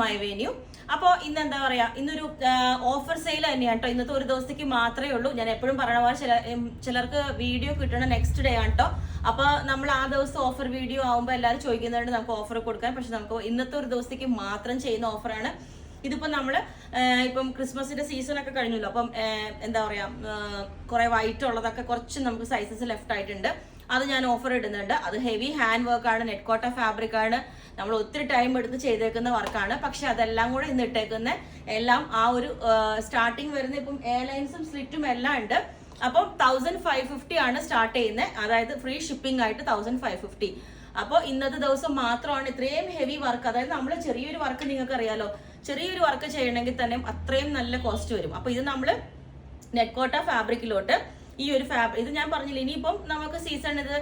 My venue. അപ്പോൾ ഇന്ന് എന്താ പറയാ, ഇന്നൊരു ഓഫർ സെയിൽ തന്നെയാണ് കേട്ടോ. ഇന്നത്തെ ഒരു ദിവസത്തേക്ക് മാത്രമേ ഉള്ളൂ. ഞാൻ എപ്പോഴും പറയുന്ന പോലെ ചിലർക്ക് വീഡിയോ കിട്ടണ നെക്സ്റ്റ് ഡേ ആണ് കേട്ടോ. അപ്പൊ നമ്മൾ ആ ദിവസം ഓഫർ വീഡിയോ ആകുമ്പോൾ എല്ലാവരും ചോദിക്കുന്നുണ്ട് നമുക്ക് ഓഫർ കൊടുക്കാൻ. പക്ഷെ നമുക്ക് ഇന്നത്തെ ഒരു ദിവസത്തേക്ക് മാത്രം ചെയ്യുന്ന ഓഫറാണ് ഇതിപ്പോ നമ്മള് ഇപ്പം ക്രിസ്മസിന്റെ സീസൺ ഒക്കെ കഴിഞ്ഞല്ലോ. അപ്പം എന്താ പറയാ, കുറെ വൈറ്റ് ഉള്ളതൊക്കെ കുറച്ച് നമുക്ക് സൈസസ് ലെഫ്റ്റ് ആയിട്ടുണ്ട്. അത് ഞാൻ ഓഫർ ഇടുന്നുണ്ട്. അത് ഹെവി ഹാൻഡ് വർക്കാണ്, നെറ്റ് കോട്ട ഫാബ്രിക് ആണ്, നമ്മൾ ഒത്തിരി ടൈം എടുത്ത് ചെയ്തേക്കുന്ന വർക്കാണ്. പക്ഷെ അതെല്ലാം കൂടെ ഇന്ന് ഇട്ടേക്കുന്ന എല്ലാം ആ ഒരു സ്റ്റാർട്ടിങ് വരുന്ന ഇപ്പം എയർലൈൻസും സ്ലിറ്റും എല്ലാം ഉണ്ട്. അപ്പം 1550 ആണ് സ്റ്റാർട്ട് ചെയ്യുന്നത്. അതായത് ഫ്രീ ഷിപ്പിംഗ് ആയിട്ട് 1550. അപ്പോൾ ഇന്നത്തെ ദിവസം മാത്രമാണ് ഇത്രയും ഹെവി വർക്ക്. അതായത് നമ്മൾ ചെറിയൊരു വർക്ക് നിങ്ങൾക്ക് അറിയാലോ, ചെറിയൊരു വർക്ക് ചെയ്യണമെങ്കിൽ തന്നെ അത്രയും നല്ല കോസ്റ്റ് വരും. അപ്പൊ ഇത് നമ്മൾ നെറ്റ് കോട്ട ഫാബ്രിക്കിലോട്ട് ഈ ഒരു ഇത് ഞാൻ പറഞ്ഞില്ല, ഇനിയിപ്പം നമുക്ക് സീസൺ ഇത്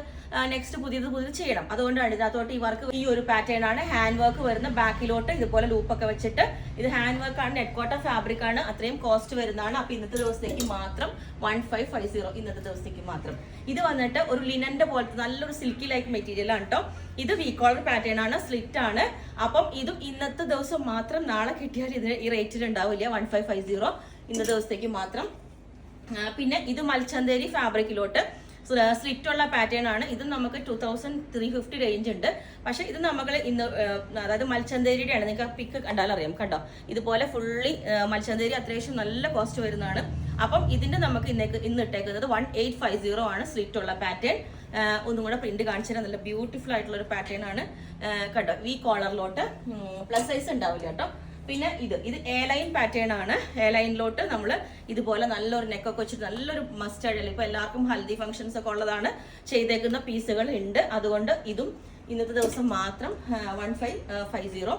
നെക്സ്റ്റ് പുതിയത് ചെയ്യണം. അതുകൊണ്ടാണ് ഇതിനകത്തോട്ട് ഈ വർക്ക്, ഈ ഒരു പാറ്റേൺ ആണ് ഹാൻഡ് വർക്ക് വരുന്ന. ബാക്കിലോട്ട് ഇതുപോലെ ലൂപ്പൊക്കെ വെച്ചിട്ട് ഇത് ഹാൻഡ് വർക്ക് ആണ്, നെറ്റ് കോട്ട ഫാബ്രിക് ആണ്, അത്രയും കോസ്റ്റ് വരുന്നതാണ്. അപ്പൊ ഇന്നത്തെ ദിവസത്തേക്ക് മാത്രം 1550. ഇന്നത്തെ ദിവസത്തേക്ക് മാത്രം. ഇത് വന്നിട്ട് ഒരു ലിനന്റെ പോലത്തെ നല്ലൊരു സിൽക്കി ലൈക്ക് മെറ്റീരിയൽ ആണ് കേട്ടോ. ഇത് വി കോളർ പാറ്റേൺ ആണ്, സ്ലിറ്റ് ആണ്. അപ്പം ഇതും ഇന്നത്തെ ദിവസം മാത്രം, നാളെ കിട്ടിയാൽ ഇതിന് ഈ റേറ്റിൽ ഉണ്ടാവില്ല. 1550 ഇന്നത്തെ ദിവസത്തേക്ക് മാത്രം. പിന്നെ ഇത് മൽച്ചന്തേരി ഫാബ്രിക്കിലോട്ട് സ്ലിറ്റ് ഉള്ള പാറ്റേൺ ആണ്. ഇത് നമുക്ക് 2350 റേഞ്ച് ഉണ്ട്. പക്ഷെ ഇത് നമ്മൾ ഇന്ന്, അതായത് മൽച്ചന്തേരിയുടെ ആണ്. നിങ്ങൾക്ക് പിക്ക് കണ്ടാൽ അറിയാം, കണ്ടോ, ഇതുപോലെ ഫുള്ളി മൽച്ചന്തേരി അത്യാവശ്യം നല്ല കോസ്റ്റ് വരുന്നതാണ്. അപ്പം ഇതിന്റെ നമുക്ക് ഇന്ന് ഇട്ടേക്കുന്നത് 1850 ആണ് സ്ലിറ്റ് ഉള്ള പാറ്റേൺ. ഒന്നും കൂടെ പ്രിന്റ് കാണിച്ചു തരാം. നല്ല ബ്യൂട്ടിഫുൾ ആയിട്ടുള്ള ഒരു പാറ്റേൺ ആണ്. കണ്ടോ, വി കോളറിലോട്ട് പ്ലസ് സൈസ് ഉണ്ടാവില്ല കേട്ടോ. പിന്നെ ഇത് എ ലൈൻ പാറ്റേൺ ആണ്. എ ലൈനിലോട്ട് നമ്മൾ ഇതുപോലെ നല്ലൊരു നെക്കൊക്കെ വെച്ചിട്ട് നല്ലൊരു മസ്റ്റാർഡ് അല്ല, ഇപ്പൊ എല്ലാവർക്കും ഹൽദി ഫംഗ്ഷൻസ് ഒക്കെ ഉള്ളതാണ്, ചെയ്തേക്കുന്ന പീസുകൾ ഉണ്ട്. അതുകൊണ്ട് ഇതും ഇന്നത്തെ ദിവസം മാത്രം 1550.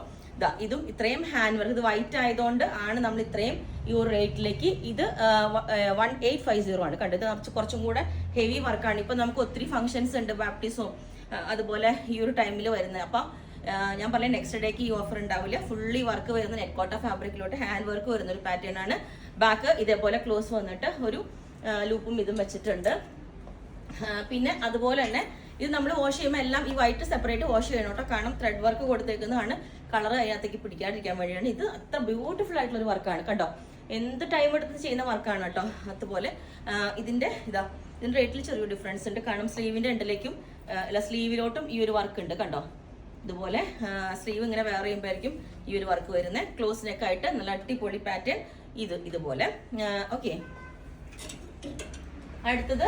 ഇതും ഇത്രയും ഹാൻഡ് വർക്ക്, ഇത് വൈറ്റ് ആയതുകൊണ്ട് ആണ് നമ്മൾ ഇത്രയും ഈ ഒരു റേറ്റിലേക്ക്. ഇത് 1850 ആണ്. കണ്ടത് കുറച്ചും കൂടെ ഹെവി വർക്കാണ്. ഇപ്പൊ നമുക്ക് ഒത്തിരി ഫംഗ്ഷൻസ് ഉണ്ട്, ബാപ്റ്റിസവും അതുപോലെ ഈ ഒരു ടൈമിൽ വരുന്നത്. അപ്പൊ ഞാൻ പറഞ്ഞ നെക്സ്റ്റ് ഡേക്ക് ഈ ഓഫർ ഉണ്ടാവില്ല. ഫുള്ളി വർക്ക് വരുന്ന നെറ്റ് കോട്ട ഫാബ്രിക്കിലോട്ട് ഹാൻഡ് വർക്ക് വരുന്ന ഒരു പാറ്റേൺ ആണ്. ബാക്ക് ഇതേപോലെ ക്ലോസ് വന്നിട്ട് ഒരു ലൂപ്പും ഇതും വെച്ചിട്ടുണ്ട്. പിന്നെ അതുപോലെ തന്നെ ഇത് നമ്മൾ വാഷ് ചെയ്യുമ്പോൾ എല്ലാം ഈ വൈറ്റ് സെപ്പറേറ്റ് വാഷ് ചെയ്യണം കേട്ടോ. കാരണം ത്രെഡ് വർക്ക് കൊടുത്തേക്കുന്നതാണ്, കളർ അതിനകത്തേക്ക് പിടിക്കാതിരിക്കാൻ വേണ്ടിയാണ്. ഇത് അത്ര ബ്യൂട്ടിഫുൾ ആയിട്ടുള്ള ഒരു വർക്കാണ്, കണ്ടോ. എന്ത് ടൈം എടുത്ത് ചെയ്യുന്ന വർക്കാണ് കേട്ടോ. അതുപോലെ ഇതിന്റെ റേറ്റിൽ ചെറിയൊരു ഡിഫറൻസ് ഉണ്ട്. കാരണം സ്ലീവിന്റെ എൻഡിലേക്കും അല്ല സ്ലീവിലോട്ടും ഈ ഒരു വർക്ക് ഉണ്ട്, കണ്ടോ. ഇതുപോലെ സ്ലീവ് ഇങ്ങനെ വേറെ ചെയ്യുമ്പോഴായിരിക്കും ഈ ഒരു വർക്ക് വരുന്നത്. ക്ലോസ് നെക്ക് ആയിട്ട് നല്ല അടിപൊളി പാറ്റേൺ. ഇതുപോലെ ഓക്കെ. അടുത്തത്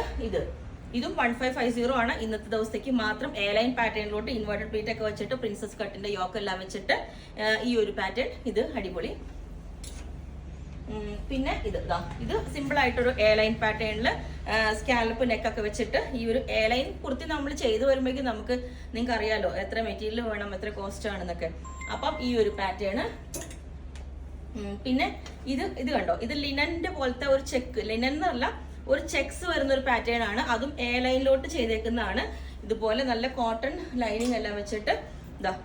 ഇതും 1550 ആണ് ഇന്നത്തെ ദിവസത്തേക്ക് മാത്രം. എ ലൈൻ പാറ്റേണിലോട്ട് ഇൻവേർട്ടഡ് പ്ലീറ്റ് ഒക്കെ വെച്ചിട്ട് പ്രിൻസസ് കട്ടിന്റെ യോക്ക് എല്ലാം വെച്ചിട്ട് ഈ ഒരു പാറ്റേൺ. ഇത് അടിപൊളി. പിന്നെ ഇത് സിമ്പിൾ ആയിട്ടൊരു എ ലൈൻ പാറ്റേണിൽ സ്കാലപ്പ് നെക്കൊക്കെ വെച്ചിട്ട് ഈ ഒരു എ ലൈൻ കുർത്തി നമ്മൾ ചെയ്തു വരുമ്പോഴേക്കും നമുക്ക്, നിങ്ങൾക്ക് അറിയാലോ എത്ര മെറ്റീരിയൽ വേണം, എത്ര കോസ്റ്റ് ആണെന്നൊക്കെ. അപ്പം ഈ ഒരു പാറ്റേൺ. പിന്നെ ഇത് കണ്ടോ, ഇത് ലിനന്റെ പോലത്തെ ഒരു ചെക്ക്, ലിനൻ എന്നല്ല ഒരു ചെക്സ് വരുന്ന ഒരു പാറ്റേൺ ആണ്. അതും എ ലൈനിലോട്ട് ചെയ്തേക്കുന്നതാണ്. ഇതുപോലെ നല്ല കോട്ടൺ ലൈനിങ് എല്ലാം വെച്ചിട്ട്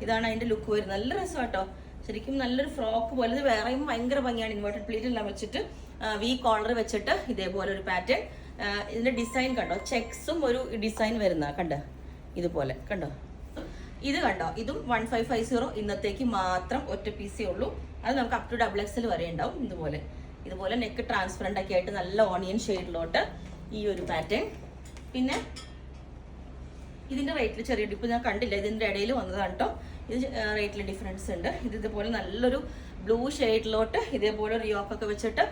ഇതാണ് അതിന്റെ ലുക്ക് വരുന്നത്. നല്ല രസം കേട്ടോ, ശരിക്കും നല്ലൊരു ഫ്രോക്ക് പോലെ. ഇത് വേറെയും ഭയങ്കര ഭംഗിയാണ്. ഇൻവേർട്ടഡ് പ്ലീറ്റ് എല്ലാം വെച്ചിട്ട് വി കോളർ വെച്ചിട്ട് ഇതേപോലെ ഒരു പാറ്റേൺ. ഇതിന്റെ ഡിസൈൻ കണ്ടോ, ചെക്സും ഒരു ഡിസൈൻ വരുന്ന കണ്ടോ, ഇതുപോലെ കണ്ടോ. ഇത് കണ്ടോ, ഇതും 1550 ഇന്നത്തേക്ക് മാത്രം. ഒറ്റ പീസേ ഉള്ളൂ. അത് നമുക്ക് അപ് ടു XXL വരെ ഉണ്ടാവും. ഇതുപോലെ നെക്ക് ട്രാൻസ്പെറന്റ് ഒക്കെ ആയിട്ട് നല്ല ഓണിയൻ ഷെയ്ഡിലോട്ട് ഈ ഒരു പാറ്റേൺ. പിന്നെ ഇതിന്റെ റേറ്റിൽ ചെറിയ ഡിപ്പ് ഞാൻ കണ്ടില്ല, ഇതിന്റെ ഇടയിൽ വന്നതാണ് കേട്ടോ. ഇത് റേറ്റിൽ ഡിഫറൻസ് ഉണ്ട്. ഇതുപോലെ നല്ലൊരു ബ്ലൂ ഷെയ്ഡിലോട്ട് ഇതേപോലെ ഒരു യോക്കൊക്കെ വെച്ചിട്ട്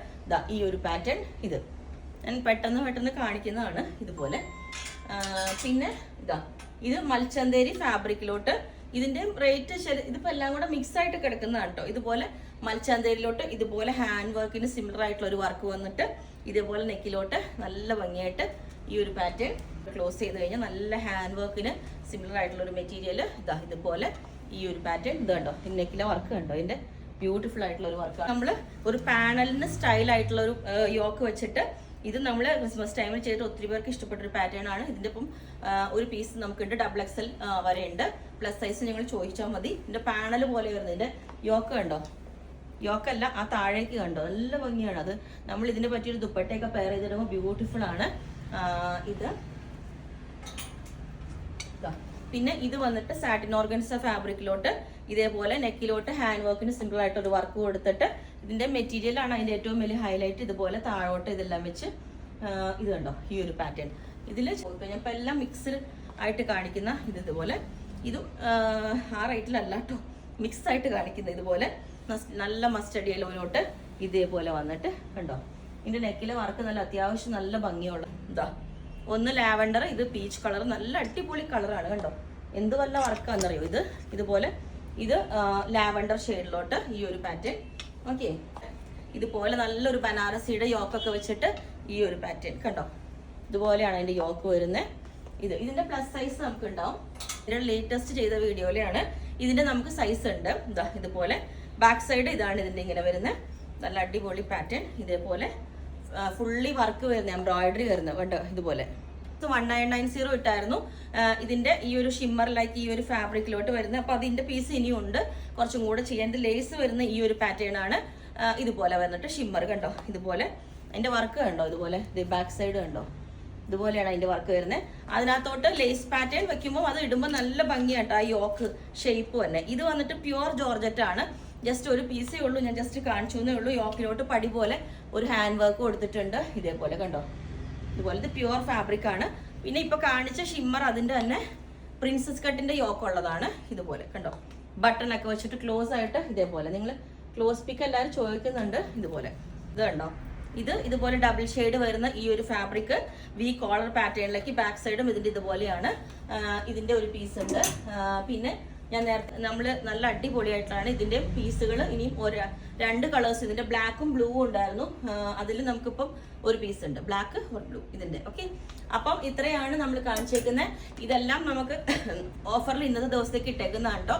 ഈ ഒരു പാറ്റേൺ. ഇത് ഞാൻ പെട്ടെന്ന് കാണിക്കുന്നതാണ്. ഇതുപോലെ പിന്നെ ഇത് മൽച്ചന്തേരി ഫാബ്രിക്കിലോട്ട്. ഇതിന്റെ റേറ്റ് ഇതിപ്പോ എല്ലാം കൂടെ മിക്സ് ആയിട്ട് കിടക്കുന്നതാണ് കേട്ടോ. ഇതുപോലെ മൽച്ചന്തേരിയിലോട്ട് ഇതുപോലെ ഹാൻഡ് വർക്കിന് സിമിലർ ആയിട്ടുള്ള ഒരു വർക്ക് വന്നിട്ട് ഇതേപോലെ നെക്കിലോട്ട് നല്ല ഭംഗിയായിട്ട് ഈ ഒരു പാറ്റേൺ ക്ലോസ് ചെയ്ത് കഴിഞ്ഞാൽ നല്ല ഹാൻഡ് വർക്കിന് സിമിലർ ആയിട്ടുള്ള ഒരു മെറ്റീരിയൽ. ഇതുപോലെ ഈ ഒരു പാറ്റേൺ. ഇത് കണ്ടോ, നെക്കിലെ വർക്ക് കണ്ടോ, ഇതിന്റെ ബ്യൂട്ടിഫുൾ ആയിട്ടുള്ള ഒരു വർക്കാണ്. നമ്മൾ ഒരു പാനലിന് സ്റ്റൈൽ ആയിട്ടുള്ള ഒരു യോക്ക് വെച്ചിട്ട് ഇത് നമ്മൾ ക്രിസ്മസ് ടൈമിൽ ചെയ്തിട്ട് ഒത്തിരി പേർക്ക് ഇഷ്ടപ്പെട്ട ഒരു പാറ്റേൺ ആണ്. ഇതിന്റെ ഇപ്പം ഒരു പീസ് നമുക്കുണ്ട്, XXL വരെ ഉണ്ട്. പ്ലസ് സൈസ് ഞങ്ങൾ ചോദിച്ചാൽ മതി. ഇതിന്റെ പാനൽ പോലെ വരുന്നത്. ഇതിന്റെ യോക്ക് കണ്ടോ, യോക്കല്ല ആ താഴേക്ക് കണ്ടോ, നല്ല ഭംഗിയാണ്. അത് നമ്മൾ ഇതിനെ പറ്റിയൊരു ദുപ്പട്ടയൊക്കെ പെയർ ചെയ്തിടുമ്പോൾ ബ്യൂട്ടിഫുൾ ആണ്. ഇത് പിന്നെ ഇത് വന്നിട്ട് സാറ്റിൻ ഓർഗൻസ ഫാബ്രിക്കിലോട്ട് ഇതേപോലെ നെക്കിലോട്ട് ഹാൻഡ് വർക്കിന് സിമ്പിൾ ആയിട്ട് ഒരു വർക്ക് കൊടുത്തിട്ട് ഇതിന്റെ മെറ്റീരിയൽ ആണ് അതിന്റെ ഏറ്റവും വലിയ ഹൈലൈറ്റ്. ഇതുപോലെ താഴോട്ട് ഇതെല്ലാം വെച്ച് ഇത് കണ്ടോ ഈ ഒരു പാറ്റേൺ ഇതിൽ ഞാൻ ഇപ്പം എല്ലാം മിക്സ്ഡ് ആയിട്ട് കാണിക്കുന്ന ഇതുപോലെ ഇതും ആ റേറ്റിലല്ല കേട്ടോ, മിക്സ് ആയിട്ട് കാണിക്കുന്ന ഇതുപോലെ നല്ല മസ്റ്റർഡ് യെല്ലോയിലോട്ട് ഇതേപോലെ വന്നിട്ട് കണ്ടോ ഇതിന്റെ നെക്കിലെ വർക്ക് നല്ല അത്യാവശ്യം നല്ല ഭംഗിയുള്ള ഇതാ. ഒന്ന് ലാവൻഡർ, ഇത് പീച്ച് കളർ, നല്ല അടിപൊളി കളറാണ് കണ്ടോ, എന്ത് വല്ല വർക്കാണെന്നറിയോ ഇത്. ഇതുപോലെ ഇത് ലാവൻഡർ ഷെയ്ഡിലോട്ട് ഈ ഒരു പാറ്റേൺ. ഓക്കെ, ഇതുപോലെ നല്ലൊരു ബനാറസിയുടെ യോക്കൊക്കെ വെച്ചിട്ട് ഈ ഒരു പാറ്റേൺ കണ്ടോ, ഇതുപോലെയാണ് അതിന്റെ യോക്ക് വരുന്നത്. ഇതിന്റെ പ്ലസ് സൈസ് നമുക്ക് ഉണ്ടാവും. ഇതിന്റെ ലേറ്റസ്റ്റ് ചെയ്ത വീഡിയോയിലാണ് ഇതിന്റെ നമുക്ക് സൈസ് ഉണ്ട്. ഇതാ ഇതുപോലെ ബാക്ക് സൈഡ് ഇതാണ് ഇതിന്റെ ഇങ്ങനെ വരുന്നത്, നല്ല അടിപൊളി പാറ്റേൺ. ഇതേപോലെ ഫുള്ളി വർക്ക് വരുന്ന എംബ്രോയിഡറി വരുന്നത് കണ്ടോ ഇതുപോലെ. 1990 ഇട്ടായിരുന്നു ഇതിന്റെ ഈ ഒരു ഷിമ്മർ ലൈക്ക് ഈ ഒരു ഫാബ്രിക്കിലോട്ട് വരുന്നത്. അപ്പൊ അതിന്റെ പീസ് ഇനിയും ഉണ്ട് കുറച്ചും കൂടെ ചെയ്യാൻ. ലേസ് വരുന്ന ഈ ഒരു പാറ്റേൺ ആണ് ഇതുപോലെ വന്നിട്ട് ഷിമ്മർ കണ്ടോ ഇതുപോലെ. അതിന്റെ വർക്ക് കണ്ടോ ഇതുപോലെ, ബാക്ക് സൈഡ് കണ്ടോ ഇതുപോലെയാണ് അതിന്റെ വർക്ക് വരുന്നത്. അതിനകത്തോട്ട് ലേസ് പാറ്റേൺ വെക്കുമ്പോൾ അത് ഇടുമ്പോൾ നല്ല ഭംഗിയാട്ടോ ആ യോക്ക് ഷേപ്പ് തന്നെ. ഇത് വന്നിട്ട് പ്യുവർ ജോർജറ്റ് ആണ്. ജസ്റ്റ് ഒരു പീസേ ഉള്ളൂ, ഞാൻ ജസ്റ്റ് കാണിച്ചു എന്നേ ഉള്ളൂ. യോക്കിലോട്ട് പടി പോലെ ഒരു ഹാൻഡ് വർക്ക് കൊടുത്തിട്ടുണ്ട് ഇതേപോലെ കണ്ടോ ഇതുപോലെ. ഇത് പ്യുവർ ഫാബ്രിക് ആണ്. പിന്നെ ഇപ്പൊ കാണിച്ച ഷിമ്മർ അതിന്റെ തന്നെ പ്രിൻസസ് കട്ടിന്റെ യോക്ക് ഉള്ളതാണ് ഇതുപോലെ കണ്ടോ. ബട്ടൺ ഒക്കെ വെച്ചിട്ട് ക്ലോസ് ആയിട്ട് ഇതേപോലെ. നിങ്ങൾ ക്ലോസ് പിക്ക് എല്ലാവരും ചോദിക്കുന്നുണ്ട് ഇതുപോലെ. ഇത് കണ്ടോ, ഇതുപോലെ ഡബിൾ ഷെയ്ഡ് വരുന്ന ഈ ഒരു ഫാബ്രിക് വി കോളർ പാറ്റേണിലേക്ക് ബാക്ക് സൈഡും ഇതിന്റെ ഇതുപോലെയാണ്. ഇതിന്റെ ഒരു പീസ് ഉണ്ട്. പിന്നെ ഞാൻ നേരത്തെ നമ്മൾ നല്ല അടിപൊളിയായിട്ടാണ് ഇതിന്റെ പീസുകൾ. ഇനിയും രണ്ട് കളേഴ്സ്, ഇതിന്റെ ബ്ലാക്കും ബ്ലൂവും ഉണ്ടായിരുന്നു. അതിൽ നമുക്കിപ്പം ഒരു പീസ് ഉണ്ട്, ബ്ലാക്ക് ഒരു ബ്ലൂ ഇതിന്റെ. ഓക്കെ, അപ്പം ഇത്രയാണ് നമ്മൾ കാണിച്ചേക്കുന്നത്. ഇതെല്ലാം നമുക്ക് ഓഫറിൽ ഇന്നത്തെ ദിവസത്തേക്ക് ഇട്ടേക്കുന്നതാണ് കേട്ടോ.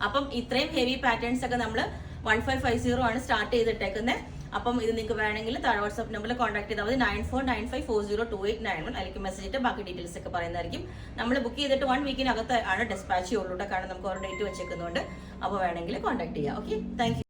അപ്പം ഇത്രയും ഹെവി പാറ്റേൺസ് ഒക്കെ നമ്മൾ 1550 ആണ് സ്റ്റാർട്ട് ചെയ്തിട്ടേക്കുന്നത്. അപ്പം ഇത് നിങ്ങൾക്ക് വേണമെങ്കിൽ താഴെ വാട്സ്ആപ്പ് നമ്പറിൽ കോൺടാക്ട് ചെയ്താൽ മതി. 9495402891. അതിലേക്ക് മെസ്സേജ് ഇട്ട് ബാക്കി ഡീറ്റെയിൽസ് ഒക്കെ പറയുന്നതായിരിക്കും. നമ്മൾ ബുക്ക് ചെയ്തിട്ട് 1 വീക്കിനകത്ത് ആണ് ഡിസ്പാച്ച് ചെയ്യുള്ളൂ, കാരണം നമുക്ക് ഒരു ഡേറ്റ് വെച്ചേക്കുന്നുണ്ട്. അപ്പോൾ വേണമെങ്കിൽ കോൺടാക്ട് ചെയ്യാം. Okay, thank you.